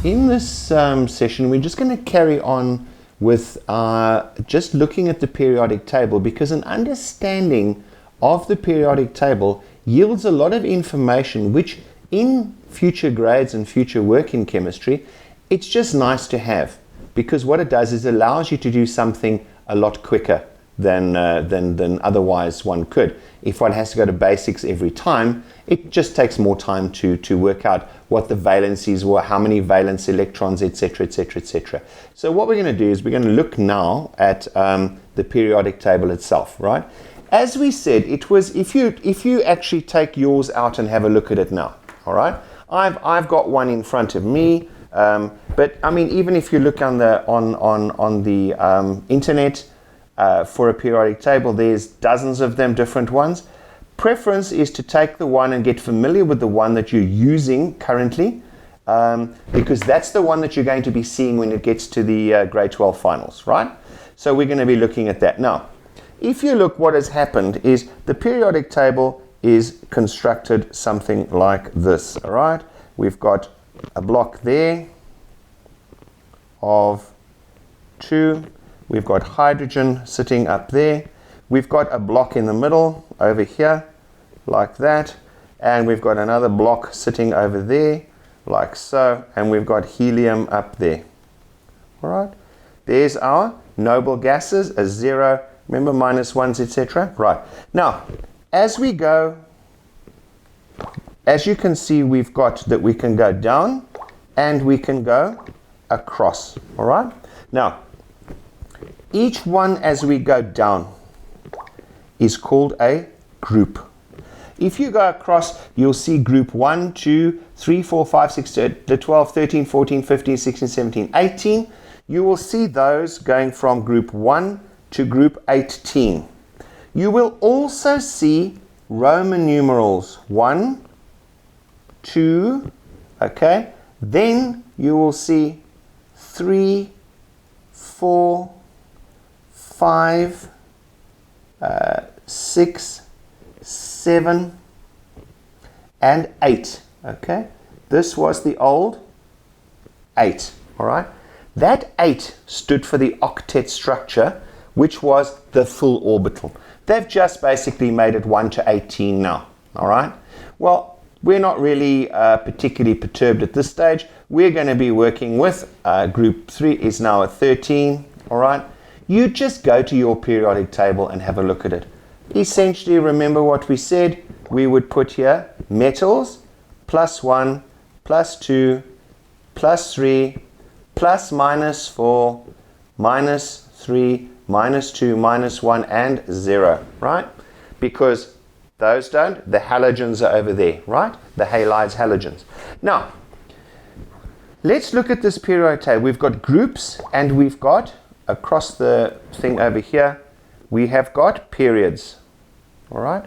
in this session, we're just going to carry on with just looking at the periodic table, because an understanding of the periodic table yields a lot of information which in future grades and future work in chemistry, it's just nice to have, because what it does is allows you to do something a lot quicker than otherwise one could. If one has to go to basics every time, it just takes more time to work out what the valencies were, how many valence electrons, etc., etc., etc. So what we're going to do is we're going to look now at the periodic table itself, right? As we said, it was if you actually take yours out and have a look at it now, all right? I've got one in front of me, but I mean, even if you look on the internet. For a periodic table, there's dozens of them, different ones. Preference is to take the one and get familiar with the one that you're using currently, because that's the one that you're going to be seeing when it gets to the grade 12 finals, right? So we're going to be looking at that. Now, if you look, what has happened is the periodic table is constructed something like this, all right? We've got a block there of 2. We've got hydrogen sitting up there. We've got a block in the middle over here, like that. And we've got another block sitting over there, like so. And we've got helium up there. All right. There's our noble gases, a 0. Remember, -1s, etc. Right. Now, as we go, as you can see, we've got that we can go down and we can go across. All right. Now, each one as we go down is called a group. If you go across, you'll see group 1, 2, 3, 4, 5, 6, 12, 13, 14, 15, 16, 17, 18. You will see those going from group 1 to group 18. You will also see Roman numerals 1, 2, okay? Then you will see 3, 4, 5, 6, 7, and 8. Okay, this was the old 8. All right, that 8 stood for the octet structure, which was the full orbital. They've just basically made it 1 to 18 now. All right, well, we're not really particularly perturbed at this stage. We're going to be working with group 3 is now a 13. All right. You just go to your periodic table and have a look at it. Essentially, remember what we said. We would put here metals, +1, +2, +3, ±4, -3, -2, -1, and 0, right? Because those don't. The halogens are over there, right? The halides, halogens. Now, let's look at this periodic table. We've got groups and we've got across the thing over here, we have got periods. All right.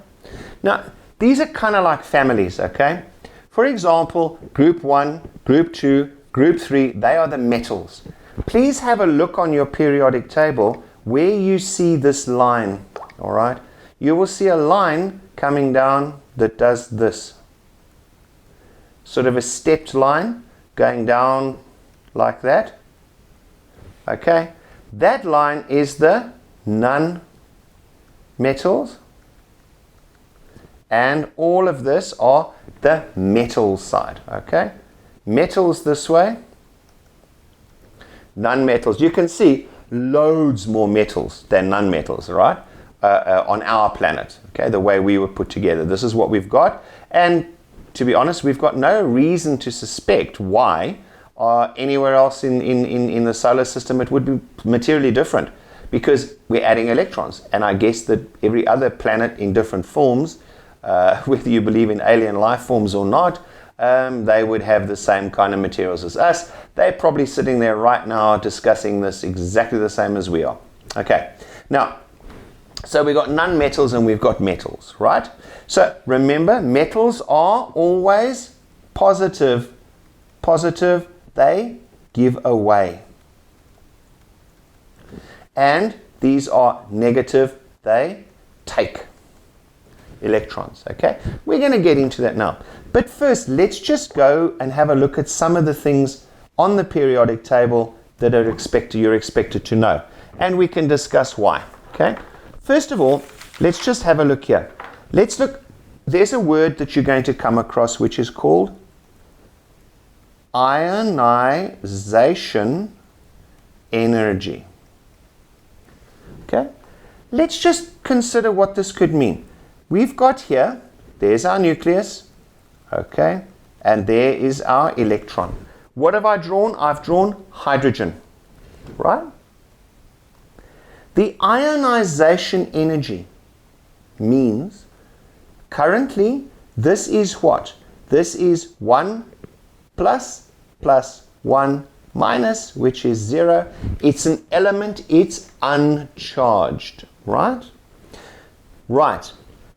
Now, these are kind of like families, okay? For example, group 1, group 2, group 3, they are the metals. Please have a look on your periodic table where you see this line, all right? You will see a line coming down that does this. Sort of a stepped line going down like that, okay? That line is the non-metals, and all of this are the metals side, okay? Metals this way, non-metals. You can see loads more metals than non-metals, right? On our planet, okay? The way we were put together. This is what we've got, and to be honest, we've got no reason to suspect why anywhere else in the solar system it would be materially different, because we're adding electrons. And I guess that every other planet in different forms, whether you believe in alien life forms or not, they would have the same kind of materials as us. They're probably sitting there right now discussing this exactly the same as we are. Okay, now, so we've got non-metals and we've got metals, right? So remember, metals are always positive. Positive, they give away. And these are negative, they take electrons, okay? We're going to get into that now. But first, let's just go and have a look at some of the things on the periodic table that you're expected to know. And we can discuss why. Okay? First of all, let's just have a look here. Let's look. There's a word that you're going to come across which is called ionization energy. Okay? Let's just consider what this could mean. We've got here, there's our nucleus, okay, and there is our electron. What have I drawn? I've drawn hydrogen, right? The ionization energy means currently this is what? This is 1 plus plus 1 minus, which is 0. It's an element, it's uncharged, right? Right.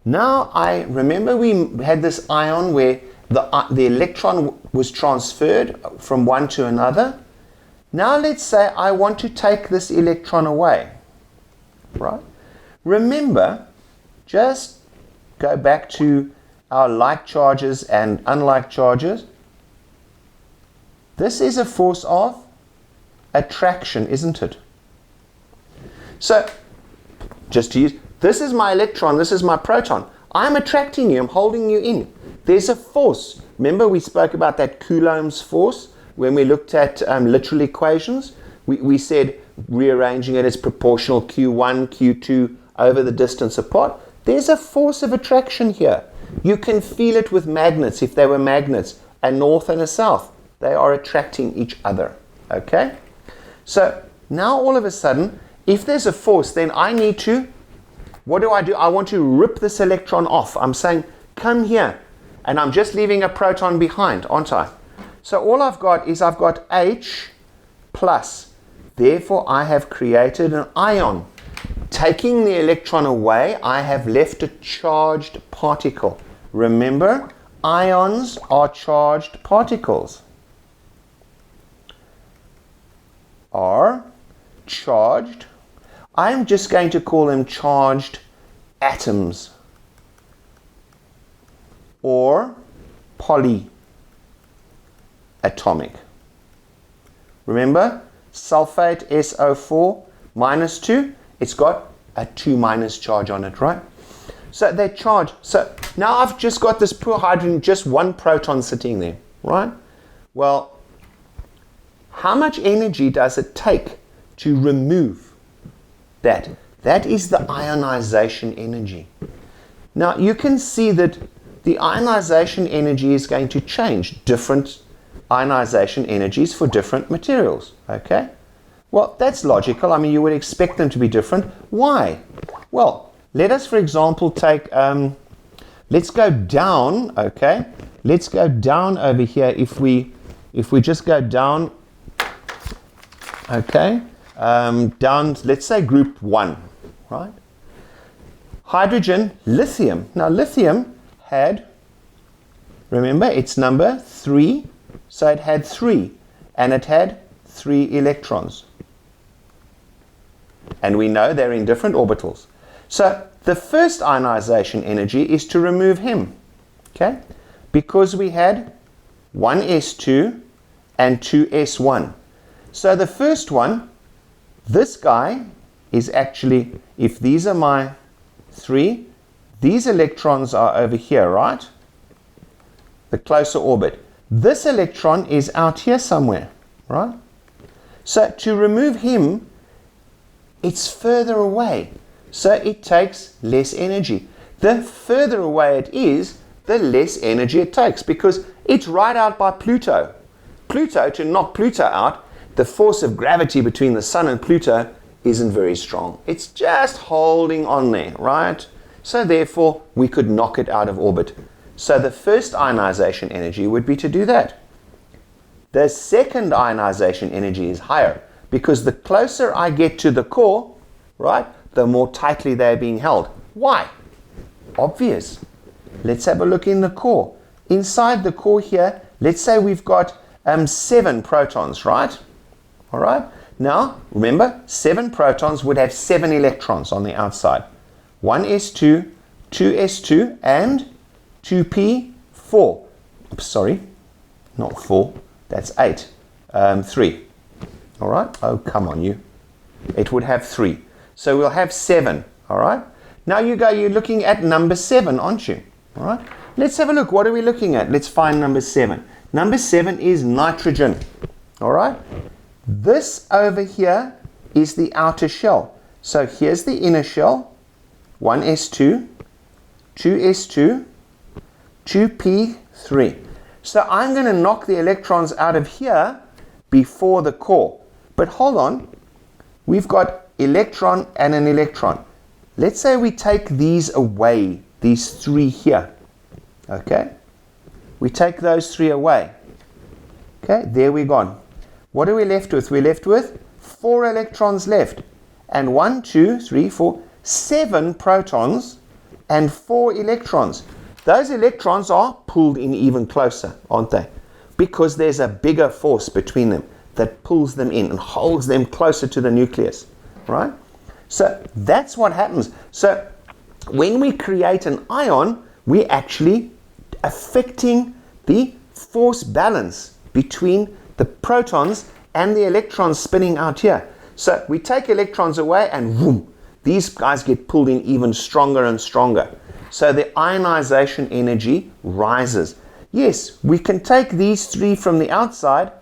Now I remember we had this ion where the electron was transferred from one to another. Now let's say I want to take this electron away, right? Remember, just go back to our like charges and unlike charges. This is a force of attraction, isn't it? So, just to use, this is my electron, this is my proton. I'm attracting you, I'm holding you in. There's a force. Remember we spoke about that Coulomb's force when we looked at literal equations? We said rearranging it as proportional Q1, Q2 over the distance apart. There's a force of attraction here. You can feel it with magnets, if they were magnets, a north and a south. They are attracting each other, okay? So now all of a sudden, if there's a force, then I need to, what do? I want to rip this electron off. I'm saying, come here. And I'm just leaving a proton behind, aren't I? So all I've got is I've got H plus. Therefore, I have created an ion. Taking the electron away, I have left a charged particle. Remember, ions are charged particles. Are charged. I'm just going to call them charged atoms or polyatomic. Remember, sulfate SO4 minus 2, it's got a 2 minus charge on it, right? So they're charged. So now I've just got this poor hydrogen, just one proton sitting there, right? Well, how much energy does it take to remove that? That is the ionization energy. Now you can see that the ionization energy is going to change, different ionization energies for different materials, okay? Well, that's logical. I mean, you would expect them to be different. Why? Well, let us, for example, take, let's go down, okay? Let's go down over here. If we just go down, okay, down, let's say group 1, right? Hydrogen, lithium. Now, lithium had, remember, it's number 3, so it had 3, and it had 3 electrons. And we know they're in different orbitals. So the first ionization energy is to remove him, okay? Because we had 1s2 and 2s1. So the first one, this guy is actually, if these are my 3, these electrons are over here, right? The closer orbit. This electron is out here somewhere, right? So to remove him, it's further away. So it takes less energy. The further away it is, the less energy it takes because it's right out by Pluto. Pluto, to knock Pluto out, the force of gravity between the Sun and Pluto isn't very strong. It's just holding on there, right? So therefore, we could knock it out of orbit. So the first ionization energy would be to do that. The second ionization energy is higher because the closer I get to the core, right, the more tightly they're being held. Why? Obvious. Let's have a look in the core. Inside the core here, let's say we've got 7 protons, right? All right. Now, remember, 7 protons would have 7 electrons on the outside. 1s2, 2s2, and 2p4. Oops, sorry, not 4. That's 8. 3. All right? Oh, come on, you. It would have 3. So we'll have 7. All right? Now you're looking at number 7, aren't you? All right? Let's have a look. What are we looking at? Let's find number 7. Number 7 is nitrogen. All right? This over here is the outer shell. So here's the inner shell. 1s2, 2s2, 2p3. So I'm going to knock the electrons out of here before the core. But hold on. We've got electron and an electron. Let's say we take these away, these 3 here. Okay? We take those 3 away. Okay, there we're gone. What are we left with? We're left with 4 electrons left. And 1, 2, 3, 4, 7 protons and 4 electrons. Those electrons are pulled in even closer, aren't they? Because there's a bigger force between them that pulls them in and holds them closer to the nucleus, right? So that's what happens. So when we create an ion, we're actually affecting the force balance between the protons and the electrons spinning out here. So we take electrons away and boom, these guys get pulled in even stronger and stronger. So the ionization energy rises. Yes, we can take these 3 from the outside.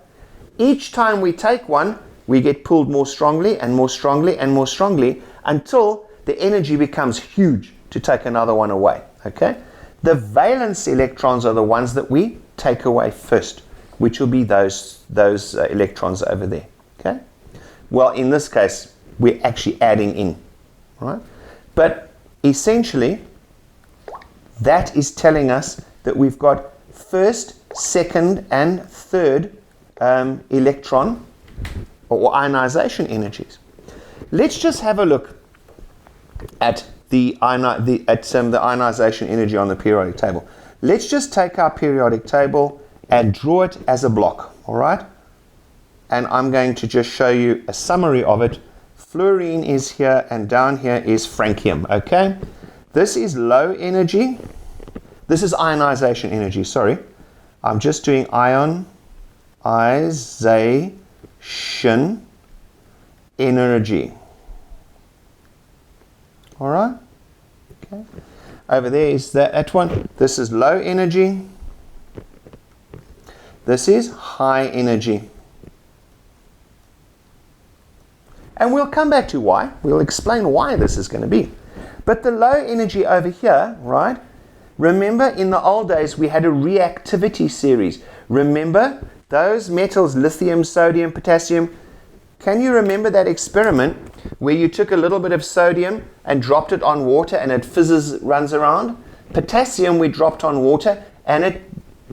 Each time we take one, we get pulled more strongly and more strongly and more strongly until the energy becomes huge to take another one away. Okay? The valence electrons are the ones that we take away first, which will be those electrons over there. Okay? Well, in this case, we're actually adding in, right? But essentially, that is telling us that we've got first, second, and third electron or ionization energies. Let's just have a look at the ionization energy on the periodic table. Let's just take our periodic table and draw it as a block, all right? And I'm going to just show you a summary of it. Fluorine is here, and down here is francium, okay? This is low energy. This is ionization energy, sorry. I'm just doing ionization energy. All right? Okay. Over there is that one. This is low energy. This is high energy. And we'll come back to why. We'll explain why this is going to be. But the low energy over here, right? Remember in the old days we had a reactivity series. Remember those metals, lithium, sodium, potassium. Can you remember that experiment where you took a little bit of sodium and dropped it on water and it fizzes, runs around? Potassium we dropped on water and it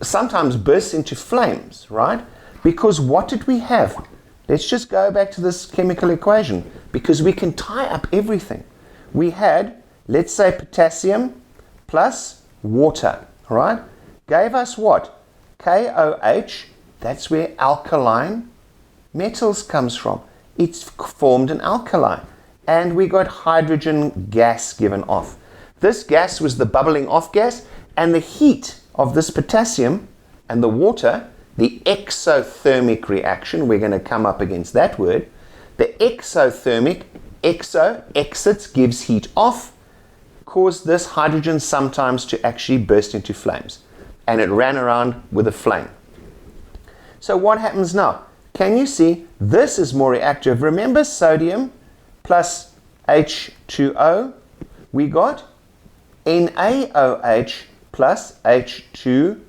sometimes bursts into flames, right? Because what did we have? Let's just go back to this chemical equation because we can tie up everything. We had, let's say, potassium plus water, all right? Gave us what? KOH, that's where alkaline metals comes from. It's formed an alkali. And we got hydrogen gas given off. This gas was the bubbling off gas, and the heat of this potassium and the water, the exothermic reaction, we're going to come up against that word. The exothermic, exo, exits, gives heat off, caused this hydrogen sometimes to actually burst into flames. And it ran around with a flame. So what happens now? Can you see this is more reactive? Remember sodium plus H2O? We got NaOH plus H2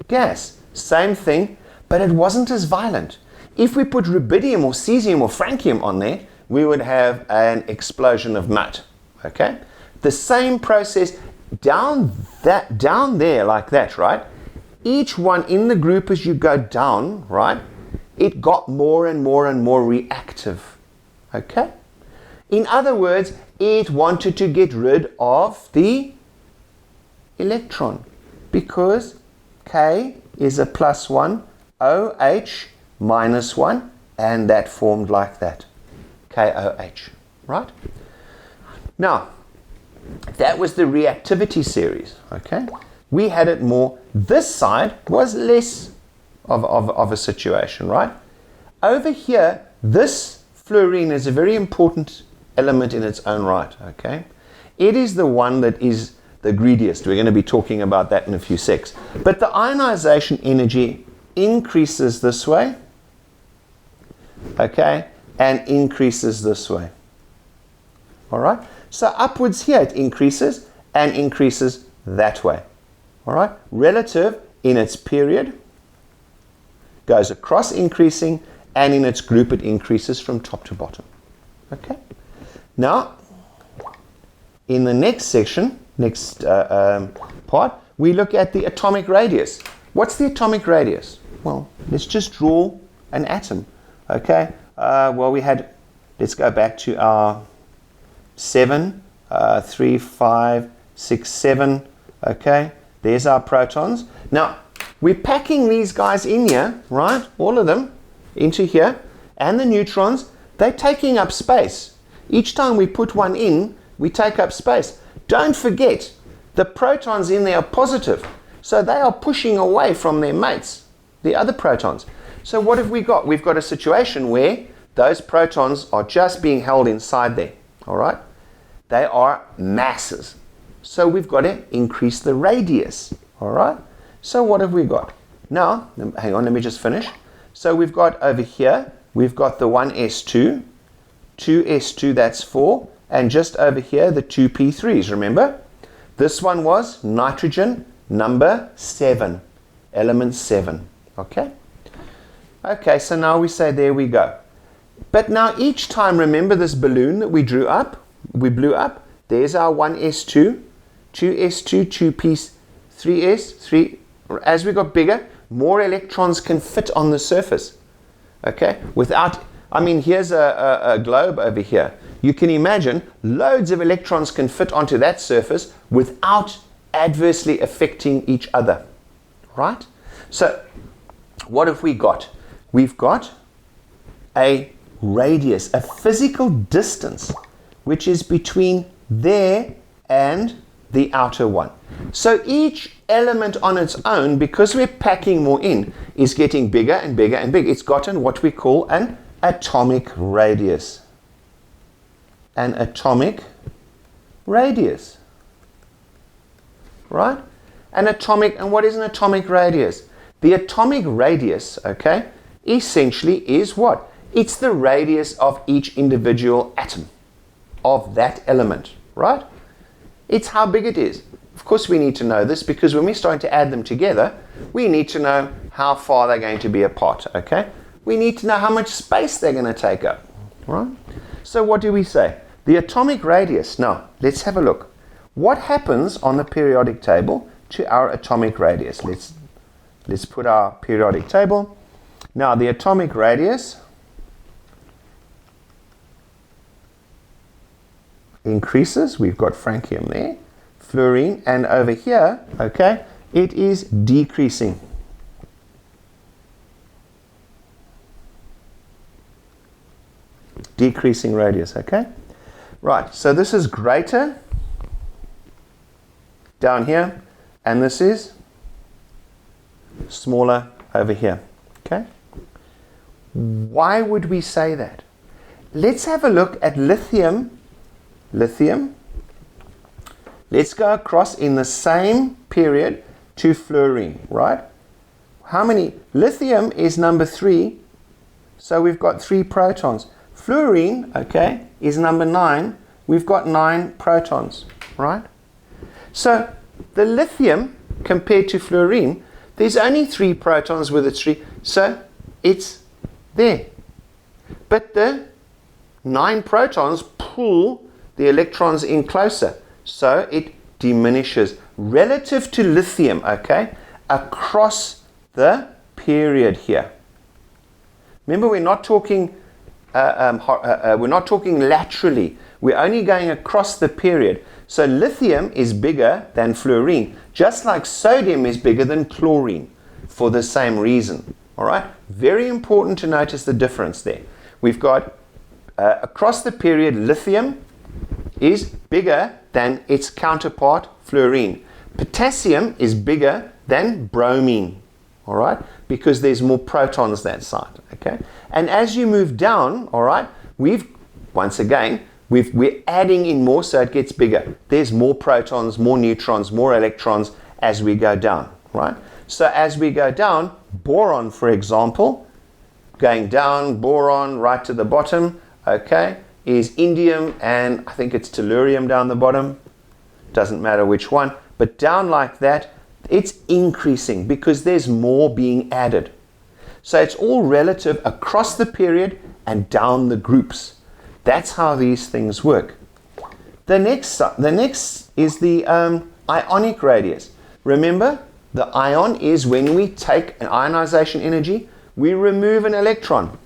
gas. Same thing, but it wasn't as violent. If we put rubidium or cesium or francium on there, we would have an explosion of mud. Okay? The same process down there like that, right? Each one in the group as you go down, right? It got more and more and more reactive. Okay? In other words, it wanted to get rid of the electron because K is a +1, OH -1, and that formed like that. KOH, right? Now, that was the reactivity series, okay? We had it more, this side was less of a situation, right? over here, this fluorine is a very important element in its own right, okay? It is the one that is the greediest. We're going to be talking about that in a few seconds. But the ionization energy increases this way, okay, and increases this way. All right? So upwards here it increases and increases that way. All right? Relative in its period goes across increasing, and in its group it increases from top to bottom. Okay? Now, in the next section, next part, we look at the atomic radius. What's the atomic radius? Well, let's just draw an atom. Okay? Let's go back to our 7, 3, 5, 6, 7. Okay? There's our protons. Now, we're packing these guys in here, right? All of them into here. And the neutrons, they're taking up space. Each time we put one in, we take up space. Don't forget, the protons in there are positive. So they are pushing away from their mates, the other protons. So what have we got? We've got a situation where those protons are just being held inside there. All right? They are masses. So we've got to increase the radius. All right? So what have we got? Now, hang on, let me just finish. So we've got over here, we've got the 1s2, 2s2, that's 4, and just over here, the 2p3s, remember? This one was nitrogen number 7, element 7, okay? Okay, so now we say there we go. But now each time, remember this balloon that we blew up? There's our 1s2, 2s2, 2p, 3s, 3. As we got bigger, more electrons can fit on the surface. Okay? Here's a globe over here. You can imagine loads of electrons can fit onto that surface without adversely affecting each other. Right? So, what have we got? We've got a radius, a physical distance, which is between there and the outer one. So each element on its own, because we're packing more in, is getting bigger and bigger and bigger. It's gotten what we call an atomic radius. An atomic radius. Right? And what is an atomic radius? The atomic radius, okay, essentially is what? It's the radius of each individual atom of that element, right? It's how big it is. Of course we need to know this because when we're starting to add them together, we need to know how far they're going to be apart, okay? We need to know how much space they're going to take up, right? So what do we say? The atomic radius. Now, let's have a look. What happens on the periodic table to our atomic radius? Let's put our periodic table. Now, the atomic radius increases. We've got francium there, fluorine, and over here, okay, it is decreasing. Decreasing radius, okay? Right, so this is greater down here, and this is smaller over here, okay? Why would we say that? Let's have a look at lithium. Let's go across in the same period to fluorine, right? How many? Lithium is number 3, so we've got 3 protons. Fluorine, okay, is number 9. We've got 9 protons, right? So the lithium compared to fluorine, there's only 3 protons with its 3, so it's there. But the 9 protons pull the electrons in closer, so it diminishes relative to lithium, okay, across the period here. Remember, we're not talking laterally. We're only going across the period. So lithium is bigger than fluorine, just like sodium is bigger than chlorine for the same reason. All right? Very important to notice the difference there. We've got across the period, lithium is bigger than its counterpart, fluorine. Potassium is bigger than bromine. all right, because there's more protons that side, okay? And as you move down, all right, we're adding in more, so it gets bigger. There's more protons, more neutrons, more electrons as we go down, right? So as we go down, boron, for example, going down, boron right to the bottom, okay, is indium, and I think it's tellurium down the bottom. Doesn't matter which one, but down like that, it's increasing because there's more being added. So it's all relative across the period and down the groups. That's how these things work. The next is the ionic radius. Remember, the ion is when we take an ionization energy, we remove an electron.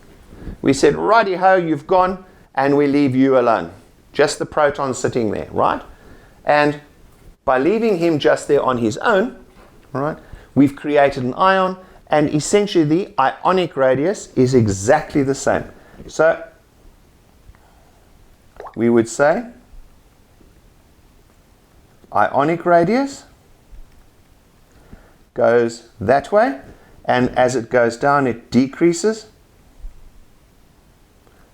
We said, righty ho, you've gone, and we leave you alone. Just the proton sitting there, right? And by leaving him just there on his own, right, we've created an ion, and essentially the ionic radius is exactly the same. So we would say ionic radius goes that way, and as it goes down it decreases,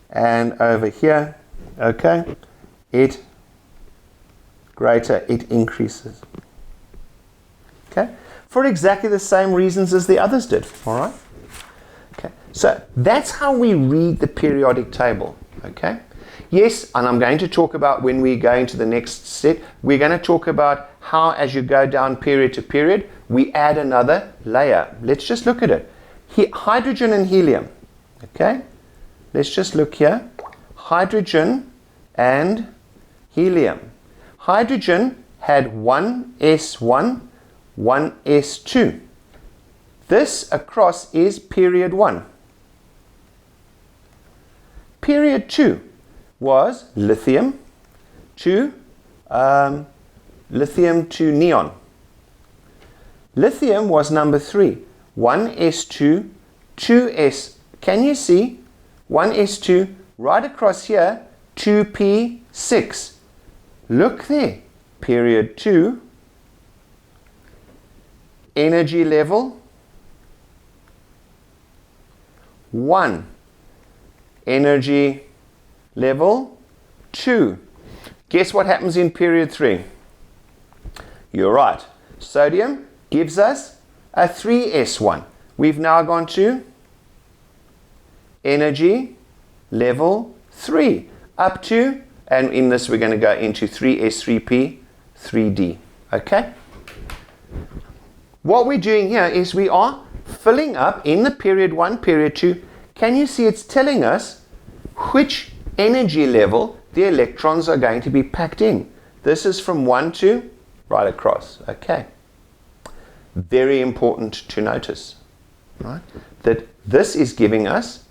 and over here, okay, it increases, okay, for exactly the same reasons as the others did, all right? Okay, so that's how we read the periodic table, okay? Yes, and I'm going to talk about, when we go into the next set, we're going to talk about how, as you go down period to period, we add another layer. Let's just look at it. Hydrogen and helium, okay? Let's just look here. Hydrogen and helium. Hydrogen had 1s1, 1s2. This across is period 1. Period 2 was lithium to neon. Lithium was number 3. 1s2, 2s. Can you see 1s2 right across here? 2p6. Look there. Period 2. Energy level 1. Energy level 2. Guess what happens in period 3? You're right. Sodium gives us a 3s1. We've now gone to energy level 3 up to, and in this we're going to go into 3s, 3p, 3d. Okay? What we're doing here is we are filling up in the period 1, period 2. Can you see it's telling us which energy level the electrons are going to be packed in? This is from 1 to right across. Okay. Very important to notice, right? That this is giving us,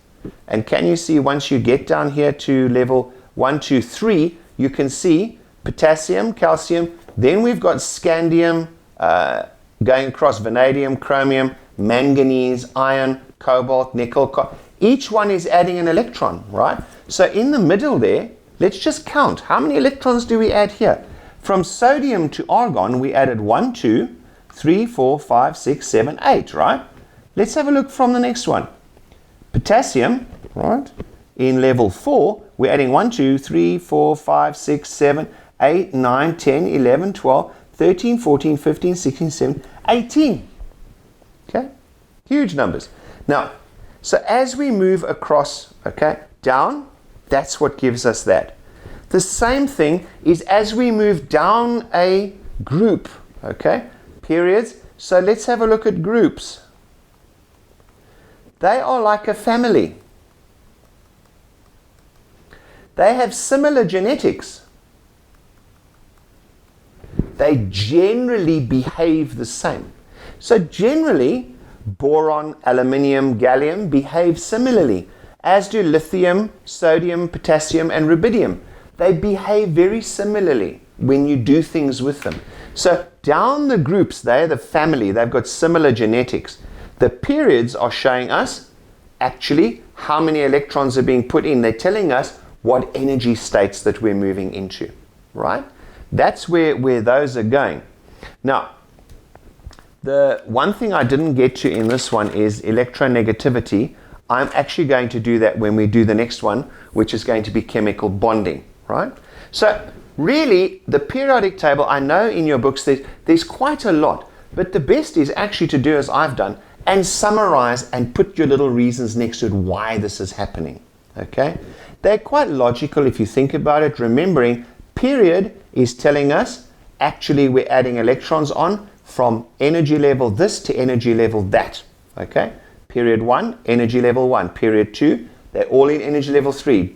and can you see once you get down here to level 1, 2, 3, you can see potassium, calcium, then we've got scandium going across, vanadium, chromium, manganese, iron, cobalt, nickel. Each one is adding an electron, right? So in the middle there, let's just count. How many electrons do we add here? From sodium to argon, we added 1, 2, 3, 4, 5, 6, 7, 8, right? Let's have a look from the next one. Potassium, right? In level 4, we're adding 1, 2, 3, 4, 5, 6, 7, 8, 9, 10, 11, 12, 13, 14, 15, 16, 17, 18. Okay? Huge numbers. Now, so as we move across, okay, down, that's what gives us that. The same thing is as we move down a group, okay, periods. So let's have a look at groups. They are like a family. They have similar genetics. They generally behave the same. So generally, boron, aluminium, gallium behave similarly, as do lithium, sodium, potassium, and rubidium. They behave very similarly when you do things with them. So down the groups, they're the family. They've got similar genetics. The periods are showing us actually how many electrons are being put in. They're telling us what energy states that we're moving into, right? That's where those are going. Now, The one thing I didn't get to in this one is electronegativity. I'm actually going to do that when we do the next one, which is going to be chemical bonding, right? So really, the periodic table, I know in your books there's quite a lot, but the best is actually to do as I've done and summarize and put your little reasons next to it why this is happening, okay? They're quite logical if you think about it, remembering period is telling us actually we're adding electrons on from energy level this to energy level that, okay? Period 1, energy level 1. Period 2, they're all in energy level 3.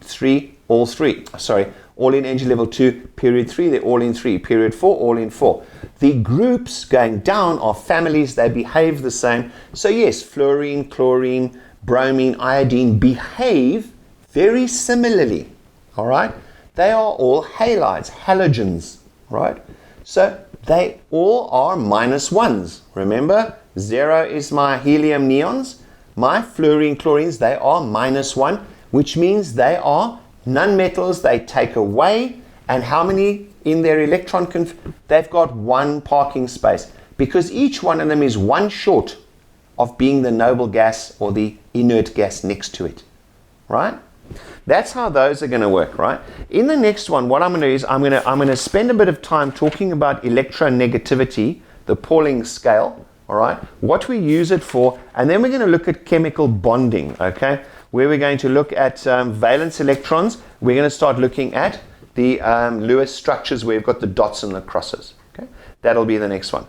All in energy level 2. Period 3, they're all in 3. Period 4, all in 4. The groups going down are families, they behave the same. So yes, fluorine, chlorine, bromine, iodine behave very similarly, all right? They are all halides, halogens, right? So they all are -1s. Remember, 0 is my helium neons. My fluorine, chlorines, they are -1, which means they are nonmetals. They take away, and how many in their electron they've got one parking space, because each one of them is one short of being the noble gas or the inert gas next to it, right? That's how those are going to work, right? In the next one, what I'm going to do is I'm going to spend a bit of time talking about electronegativity, the Pauling scale, all right? What we use it for, and then we're going to look at chemical bonding, okay? Where we're going to look at valence electrons. We're going to start looking at the Lewis structures where we've got the dots and the crosses, okay? That'll be the next one.